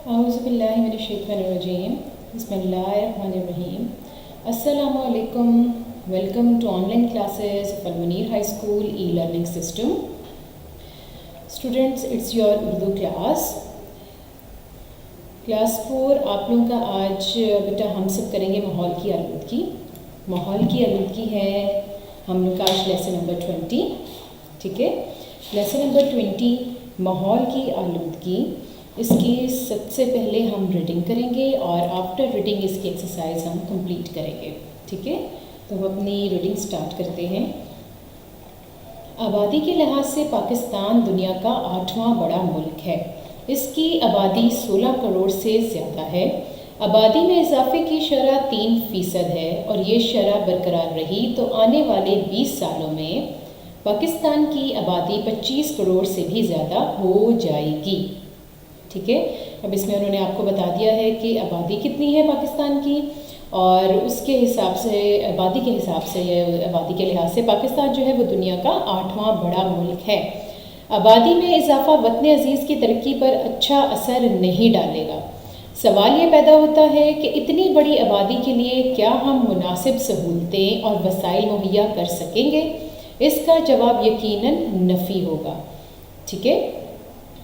औज़ुबिल्लाहिमिनश्शैतानिर्रजीम बिस्मिल्लाहिर्रहमानिर्रहीम। अस्सलामु अलैकुम। Welcome to online classes of Al-Munir high school e learning system. Students, it's your Urdu class 4। आप लोगों का आज बेटा हम सब करेंगे माहौल की आलूदगी। माहौल की आलूदगी है हम लोग का आज लेसन नंबर 20। ठीक है, लेसन नंबर 20 माहौल की आलूदगी। इसकी सबसे पहले हम रीडिंग करेंगे और आफ्टर रीडिंग इसकी एक्सरसाइज हम कंप्लीट करेंगे। ठीक है, तो हम अपनी रीडिंग स्टार्ट करते हैं। आबादी के लिहाज से पाकिस्तान दुनिया का 8वां बड़ा मुल्क है। इसकी आबादी 16 करोड़ से ज़्यादा है। आबादी में इजाफे की शरह 3% है और ये शरह बरकरार रही तो आने वाले 20 सालों में पाकिस्तान की आबादी 25 करोड़ से भी ज़्यादा हो जाएगी। ठीक है, अब इसमें उन्होंने आपको बता दिया है कि आबादी कितनी है पाकिस्तान की और उसके हिसाब से आबादी के हिसाब से आबादी के लिहाज से पाकिस्तान जो है वो दुनिया का 8वां बड़ा मुल्क है। आबादी में इजाफा वतन अजीज़ की तरक्की पर अच्छा असर नहीं डालेगा। सवाल ये पैदा होता है कि इतनी बड़ी आबादी के लिए क्या हम मुनासिब सहूलतें और वसाइल मुहैया कर सकेंगे? इसका जवाब यकीनन नफ़ी होगा। ठीक है,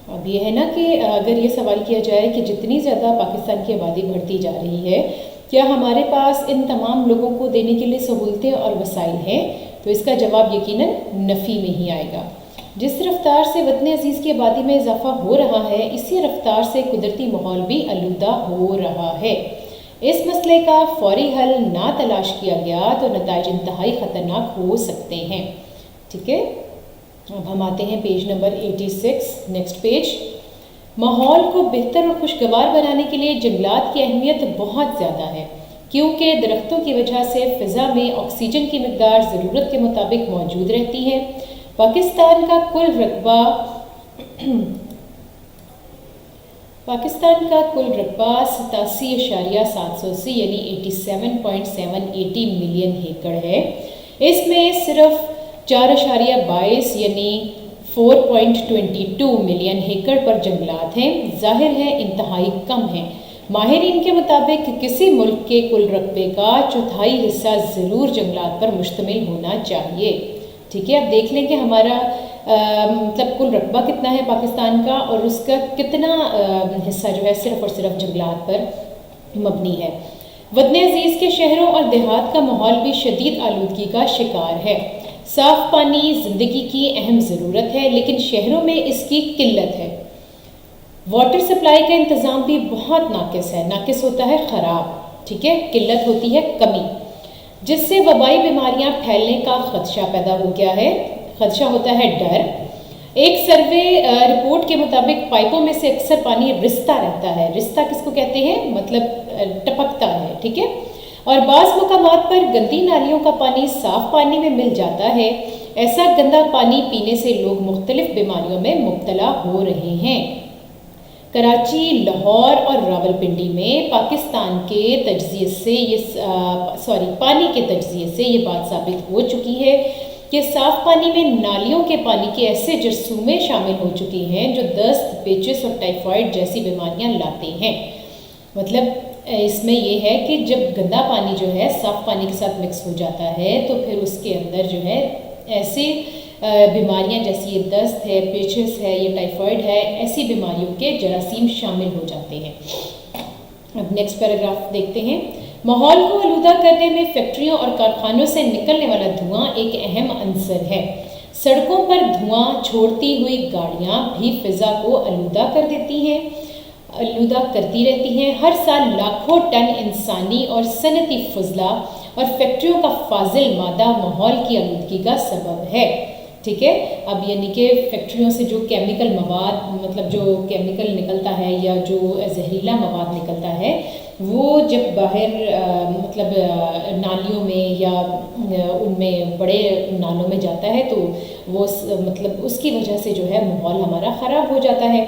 अब ये है ना कि अगर ये सवाल किया जाए कि जितनी ज़्यादा पाकिस्तान की आबादी बढ़ती जा रही है, क्या हमारे पास इन तमाम लोगों को देने के लिए सहूलतें और वसाइल हैं? तो इसका जवाब यकीनन नफ़ी में ही आएगा। जिस रफ्तार से वतन अजीज़ की आबादी में इजाफा हो रहा है, इसी रफ्तार से कुदरती माहौल भी आलूदा हो रहा है। इस मसले का फौरी हल ना तलाश किया गया तो नताइज इंतहाई ख़तरनाक हो सकते हैं। ठीक है, अब हम आते हैं पेज नंबर 86। Next page. माहौल को बेहतर और खुशगवार बनाने के लिए जंगलात की अहमियत बहुत ज़्यादा है, क्योंकि दरख्तों की वजह से फ़िज़ा में ऑक्सीजन की मिकदार ज़रूरत के मुताबिक मौजूद रहती है। पाकिस्तान का कुल रकबा 87.780 यानी 87.780 मिलियन एकड़ है। इसमें सिर्फ 4.22 यानी 4.22 मिलियन एकड़ पर जंगलात हैं। जाहिर है इंतहाई कम हैं। माहिरीन के मुताबिक किसी मुल्क के कुल रकबे का चौथाई हिस्सा ज़रूर जंगलात पर मुश्तमिल होना चाहिए। ठीक है, अब देख लें कि हमारा मतलब कुल रकबा कितना है पाकिस्तान का और उसका कितना हिस्सा जो है सिर्फ़ और सिर्फ जंगलात पर मबनी है। वतन अजीज़ के शहरों और देहात का माहौल भी शदीद आलूदगी का शिकार है। साफ़ पानी ज़िंदगी की अहम ज़रूरत है, लेकिन शहरों में इसकी किल्लत है। वाटर सप्लाई का इंतज़ाम भी बहुत नाकिस है। नाकिस होता है ख़राब, ठीक है, किल्लत होती है कमी, जिससे वबाई बीमारियां फैलने का खदशा पैदा हो गया है। खदशा होता है डर। एक सर्वे रिपोर्ट के मुताबिक पाइपों में से अक्सर पानी रिसता रहता है। रिसता किसको कहते हैं? मतलब टपकता है। ठीक है, और बाज़ मकामात पर गंदी नालियों का पानी साफ़ पानी में मिल जाता है। ऐसा गंदा पानी पीने से लोग मुख्तलिफ बीमारियों में मुब्तला हो रहे हैं। कराची, लाहौर और रावलपिंडी में पाकिस्तान के तज्ज़िये से पानी के तज्ज़िये से ये बात साबित हो चुकी है कि साफ़ पानी में नालियों के पानी के ऐसे जरसूमें शामिल हो चुकी हैं जो दस्त, पेचिस और टाइफाइड जैसी बीमारियां लाते हैं। मतलब इसमें यह है कि जब गंदा पानी जो है साफ़ पानी के साथ मिक्स हो जाता है तो फिर उसके अंदर जो है ऐसे बीमारियां जैसे ये दस्त है, पेचिस है, ये टाइफाइड है, ऐसी बीमारियों के जरासीम शामिल हो जाते हैं। अब नेक्स्ट पैराग्राफ देखते हैं। माहौल को आलूदा करने में फैक्ट्रियों और कारखानों से निकलने वाला धुआं एक अहम अंसर है। सड़कों पर धुआं छोड़ती हुई गाड़ियां भी फ़िज़ा को आलूदा करती रहती हैं। हर साल लाखों टन इंसानी और सनती फजला और फैक्ट्रियों का फाजिल मादा माहौल की आलूदगी का सबब है। ठीक है, अब यानी कि फैक्ट्रियों से जो केमिकल मवाद मतलब जो केमिकल निकलता है या जो जहरीला मवाद निकलता है वो जब बाहर मतलब नालियों में या उनमें बड़े नालों में जाता है तो वो मतलब उसकी वजह से जो है माहौल हमारा ख़राब हो जाता है।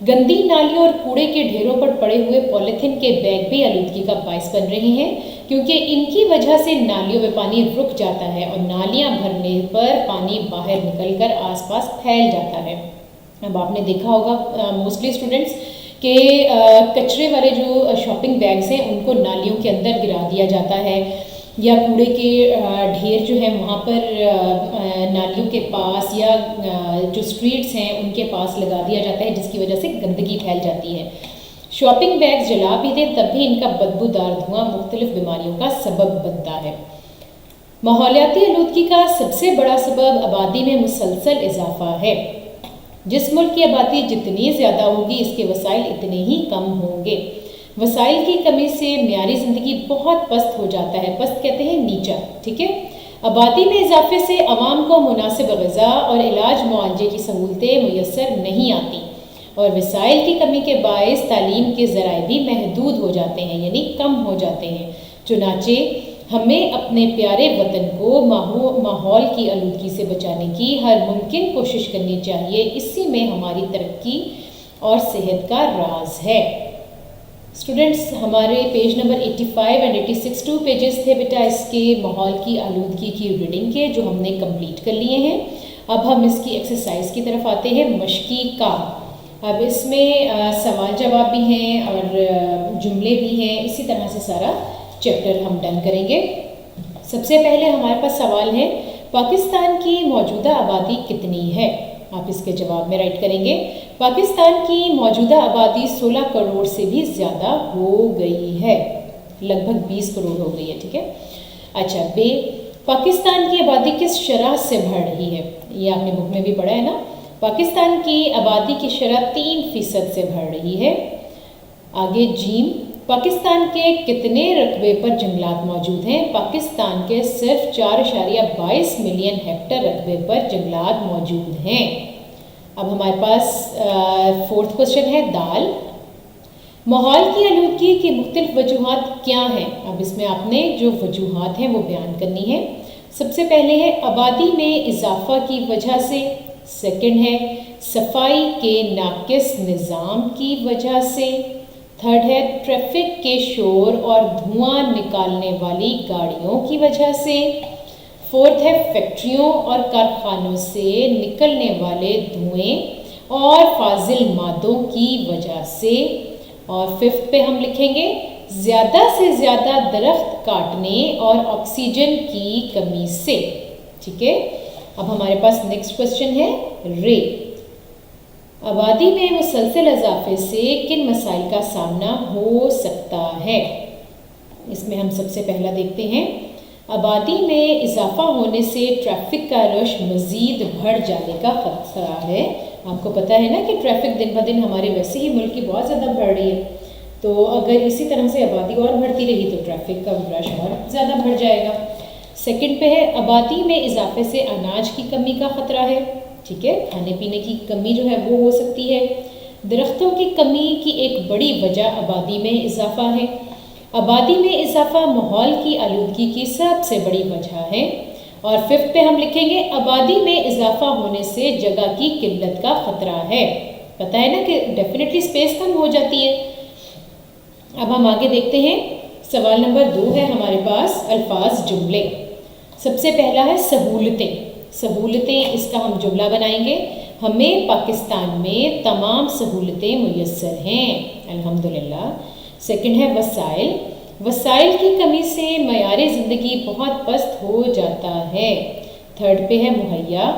गंदी नालियों और कूड़े के ढेरों पर पड़े हुए पॉलीथीन के बैग भी आलूदगी का बाइस बन रहे हैं, क्योंकि इनकी वजह से नालियों में पानी रुक जाता है और नालियां भरने पर पानी बाहर निकलकर आसपास फैल जाता है। अब आपने देखा होगा मोस्टली स्टूडेंट्स کہ کچرے والے جو شاپنگ بیگز ہیں ان کو نالیوں کے اندر گرا دیا جاتا ہے، یا کوڑے کے ڈھیر جو ہیں وہاں پر نالیوں کے پاس یا جو اسٹریٹس ہیں ان کے پاس لگا دیا جاتا ہے، جس کی وجہ سے گندگی پھیل جاتی ہے۔ شاپنگ بیگز جلا بھی دیں تب بھی ان کا بدبودار دھواں مختلف بیماریوں کا سبب بنتا ہے۔ ماحولیاتی آلودگی کا سب سے بڑا سبب آبادی میں مسلسل اضافہ ہے۔ جس ملک کی آبادی جتنی زیادہ ہوگی اس کے وسائل اتنے ہی کم ہوں گے۔ وسائل کی کمی سے معیاری زندگی بہت پست ہو جاتا ہے، پست کہتے ہیں نیچا، ٹھیک ہے۔ آبادی میں اضافے سے عوام کو مناسب غذا اور علاج معالجے کی سہولتیں میسر نہیں آتی، اور وسائل کی کمی کے باعث تعلیم کے ذرائع بھی محدود ہو جاتے ہیں، یعنی کم ہو جاتے ہیں۔ چنانچہ ہمیں اپنے پیارے وطن کو ماحول کی آلودگی سے بچانے کی ہر ممکن کوشش کرنی چاہیے، اسی میں ہماری ترقی اور صحت کا راز ہے۔ اسٹوڈنٹس، ہمارے پیج نمبر 85 اینڈ 86 2 پیجز تھے بیٹا اس کے ماحول کی آلودگی کی ریڈنگ کے، جو ہم نے کمپلیٹ کر لیے ہیں۔ اب ہم اس کی ایکسرسائز کی طرف آتے ہیں، مشقی کام۔ اب اس میں سوال جواب بھی ہیں اور جملے بھی ہیں، اسی طرح سے سارا چیپٹر ہم ڈن کریں گے۔ سب سے پہلے ہمارے پاس سوال ہے، پاکستان کی موجودہ آبادی کتنی ہے؟ آپ اس کے جواب میں رائٹ کریں گے، پاکستان کی موجودہ آبادی 16 کروڑ سے بھی زیادہ ہو گئی ہے، لگ بھگ 20 کروڑ ہو گئی ہے، ٹھیک ہے۔ اچھا، بے، پاکستان کی آبادی کس شرح سے بڑھ رہی ہے؟ یہ آپ نے بک میں بھی پڑھا ہے نا، پاکستان کی آبادی کی شرح 3% سے بڑھ رہی ہے۔ آگے جیم، پاکستان کے کتنے رقبے پر جنگلات موجود ہیں؟ پاکستان کے صرف 4.22 ملین ہیکٹر رقبے پر جنگلات موجود ہیں۔ اب ہمارے پاس 4تھ کوشچن ہے، دال، ماحول کی آلودگی کی مختلف وجوہات کیا ہیں؟ اب اس میں آپ نے جو وجوہات ہیں وہ بیان کرنی ہے۔ سب سے پہلے ہے آبادی میں اضافہ کی وجہ سے، سیکنڈ ہے صفائی کے ناقص نظام کی وجہ سے، تھرڈ ہے ٹریفک کے شور اور دھواں نکالنے والی گاڑیوں کی وجہ سے، فورتھ ہے فیکٹریوں اور کارخانوں سے نکلنے والے دھوئیں اور فاضل مادوں کی وجہ سے، اور ففتھ پہ ہم لکھیں گے زیادہ سے زیادہ درخت کاٹنے اور آکسیجن کی کمی سے، ٹھیک ہے۔ اب ہمارے پاس نیکسٹ کوشچن ہے، رے، آبادی میں مسلسل اضافے سے کن مسائل کا سامنا ہو سکتا ہے؟ اس میں ہم سب سے پہلا دیکھتے ہیں، آبادی میں اضافہ ہونے سے ٹریفک کا رش مزید بڑھ جانے کا خطرہ ہے۔ آپ کو پتہ ہے نا کہ ٹریفک دن بدن ہمارے ویسے ہی ملک کی بہت زیادہ بڑھ رہی ہے، تو اگر اسی طرح سے آبادی اور بڑھتی رہی تو ٹریفک کا رش اور زیادہ بڑھ جائے گا۔ سیکنڈ پہ ہے آبادی میں اضافے سے اناج کی کمی کا خطرہ ہے، ٹھیک ہے، کھانے پینے کی کمی جو ہے وہ ہو سکتی ہے۔ درختوں کی کمی کی ایک بڑی وجہ آبادی میں اضافہ ہے۔ آبادی میں اضافہ ماحول کی آلودگی کی سب سے بڑی وجہ ہے۔ اور ففتھ پہ ہم لکھیں گے آبادی میں اضافہ ہونے سے جگہ کی قلت کا خطرہ ہے۔ پتہ ہے نا کہ ڈیفینیٹلی اسپیس کم ہو جاتی ہے۔ اب ہم آگے دیکھتے ہیں، سوال نمبر 2 ہے ہمارے پاس، الفاظ جملے۔ سب سے پہلا ہے سہولتیں، سہولتیں، اس کا ہم جملہ بنائیں گے، ہمیں پاکستان میں تمام سہولتیں میسر ہیں، الحمدللہ۔ سیکنڈ ہے وسائل، وسائل کی کمی سے معیار زندگی بہت پست ہو جاتا ہے۔ تھرڈ پہ ہے مہیا،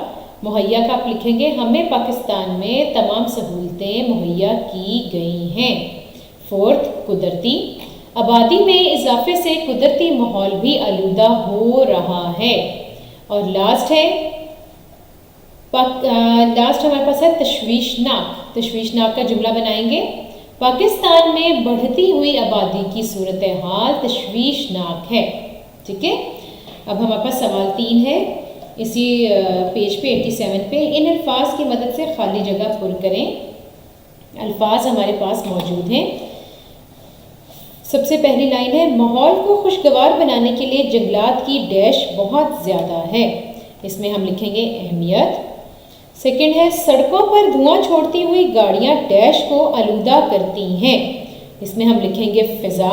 مہیا کا آپ لکھیں گے ہمیں پاکستان میں تمام سہولتیں مہیا کی گئی ہیں۔ فورتھ قدرتی، آبادی میں اضافے سے قدرتی ماحول بھی آلودہ ہو رہا ہے۔ اور لاسٹ ہے ہمارے پاس ہے تشویشناک، تشویشناک کا جملہ بنائیں گے، پاکستان میں بڑھتی ہوئی آبادی کی صورتحال تشویشناک ہے، ٹھیک ہے۔ اب ہمارے پاس سوال 3 ہے اسی پیج پہ 87 پہ، ان الفاظ کی مدد سے خالی جگہ پر کریں۔ الفاظ ہمارے پاس موجود ہیں۔ سب سے پہلی لائن ہے، ماحول کو خوشگوار بنانے کے لیے جنگلات کی ڈیش بہت زیادہ ہے، اس میں ہم لکھیں گے اہمیت۔ سیکنڈ ہے، سڑکوں پر دھواں چھوڑتی ہوئی گاڑیاں ڈیش کو آلودہ کرتی ہیں، اس میں ہم لکھیں گے فضا۔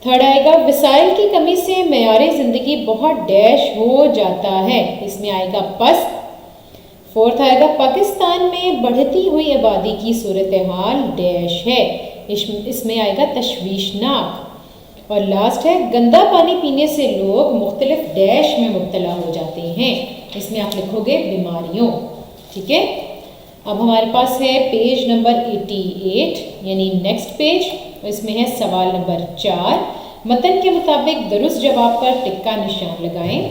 تھرڈ آئے گا، وسائل کی کمی سے معیار زندگی بہت ڈیش ہو جاتا ہے، اس میں آئے گا پست۔ फोर्थ आएगा पाकिस्तान में बढ़ती हुई आबादी की सूरत हाल डैश है, इसमें आएगा तशवीशनाक। और लास्ट है गंदा पानी पीने से लोग मुख्तलिफ डैश में मुब्तला हो जाते हैं, इसमें आप लिखोगे बीमारियों। ठीक है, अब हमारे पास है पेज नंबर 88 यानी नेक्स्ट पेज, इसमें है सवाल नंबर 4। मतन के मुताबिक दुरुस्त जवाब पर टिक्का निशान लगाएं।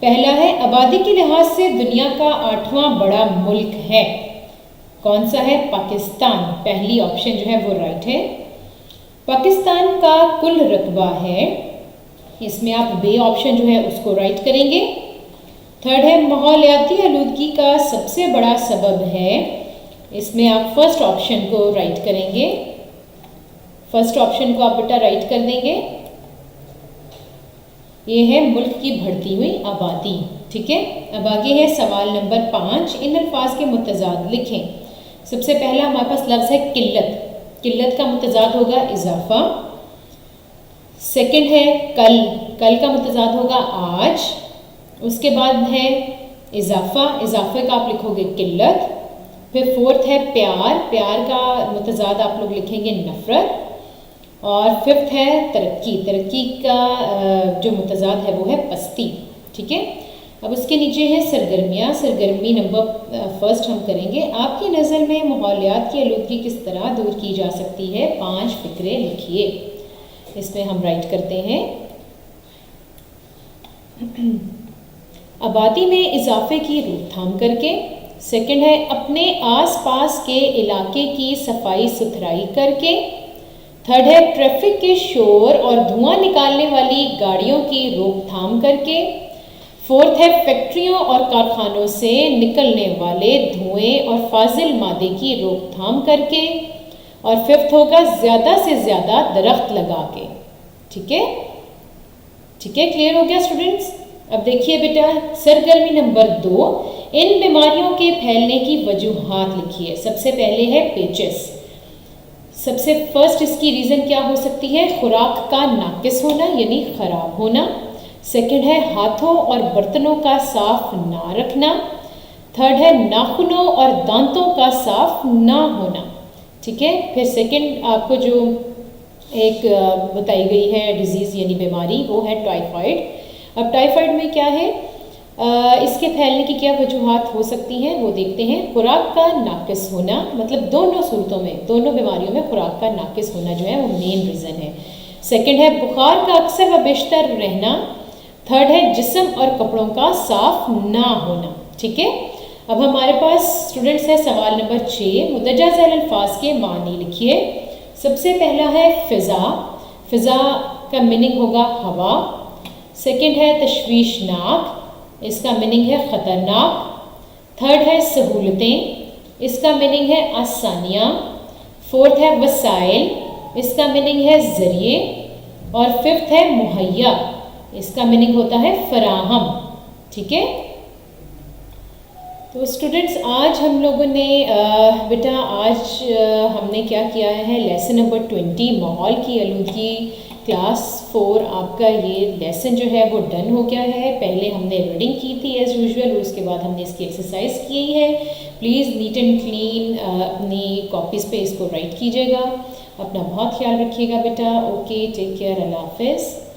पहला है आबादी के लिहाज से दुनिया का 8वां बड़ा मुल्क है, कौन सा है? पाकिस्तान। पहली ऑप्शन जो है वो राइट है। पाकिस्तान का कुल रकबा है, इसमें आप बे ऑप्शन जो है उसको राइट करेंगे। थर्ड है माहौलियाती आलूदगी का सबसे बड़ा सबब है, इसमें आप फर्स्ट ऑप्शन को राइट करेंगे। फर्स्ट ऑप्शन को आप बेटा राइट कर देंगे। ये है मुल्क की बढ़ती हुई आबादी। ठीक है, अब आगे है सवाल नंबर 5। इन अल्फाज के मुतजाद लिखें। सबसे पहला हमारे पास लफ्ज़ है किल्लत, किल्लत का मुतजाद होगा इजाफा। सेकंड है कल, कल का मुतजाद होगा आज। उसके बाद है इजाफा, इजाफे का आप लिखोगे किल्लत। फिर फोर्थ है प्यार, प्यार का मुतजाद आप लोग लिखेंगे नफ़रत। और फिफ्थ है तरक्की, तरक्की का जो मुतजाद है वो है पस्ती। ठीक है, अब उसके नीचे है सरगर्मियाँ, सरगर्मी नंबर फर्स्ट हम करेंगे। आपकी नज़र में माहौलियात की आलूदगी किस तरह दूर की जा सकती है? 5 फिक्रे लिखिए, इसमें हम राइट करते हैं। आबादी में इजाफे की रोकथाम करके। सेकंड है अपने आसपास के इलाके की सफाई सुथराई करके। थर्ड है ट्रैफिक के शोर और धुआं निकालने वाली गाड़ियों की रोकथाम करके। फोर्थ है फैक्ट्रियों और कारखानों से निकलने वाले धुएं और फाजिल मादे की रोकथाम करके। और फिफ्थ होगा ज़्यादा से ज़्यादा दरख्त लगा के। ठीक है, ठीक है, क्लियर हो गया स्टूडेंट्स? अब देखिए बेटा सरगर्मी नंबर 2, इन बीमारियों के फैलने की वजूहात लिखिए। सबसे पहले है पेचिस। सबसे फर्स्ट इसकी रीज़न क्या हो सकती है? खुराक का नाकिस होना यानी ख़राब होना। सेकंड है हाथों और बर्तनों का साफ ना रखना। थर्ड है नाखूनों और दांतों का साफ ना होना। ठीक है, फिर सेकंड आपको जो एक बताई गई है डिजीज़ यानी बीमारी वो है टाइफाइड। अब टाइफाइड में क्या है, इसके फैलने की क्या वजूहात हो सकती हैं वो देखते हैं। खुराक का नाकिस होना, मतलब दोनों सूरतों में, दोनों बीमारियों में खुराक का नाकिस होना जो है वो मेन रीज़न है। सेकंड है बुखार का अक्सर व बेशतर रहना। थर्ड है जिस्म और कपड़ों का साफ ना होना। ठीक है, अब हमारे पास स्टूडेंट्स है सवाल नंबर 6, मुंदरजा झैल अल्फाज के मानी लिखिए। सबसे पहला है फ़िज़ा, फ़िज़ा का मीनिंग होगा हवा। सेकंड है तशवीशनाक, इसका मीनिंग है ख़तरनाक। थर्ड है सहूलतें, इसका मीनिंग है आसानियाँ। फोर्थ है वसाइल, इसका मीनिंग है ज़रिए। और फिफ्थ है मुहैया, इसका मीनिंग होता है फराहम। ठीक है, तो स्टूडेंट्स आज हम लोगों ने बेटा आज हमने क्या किया है, लेसन नंबर 20 माहौल की आलूदगी क्लास 4 आपका ये लेसन जो है वो डन हो गया है। पहले हमने रीडिंग की थी एज़ यूजुअल, उसके बाद हमने इसकी एक्सरसाइज की है। प्लीज़ नीट एंड क्लीन अपनी कॉपीज़ पे इसको राइट कीजिएगा। अपना बहुत ख्याल रखिएगा बेटा। ओके, टेक केयर, अल्लाह हाफ़िज़।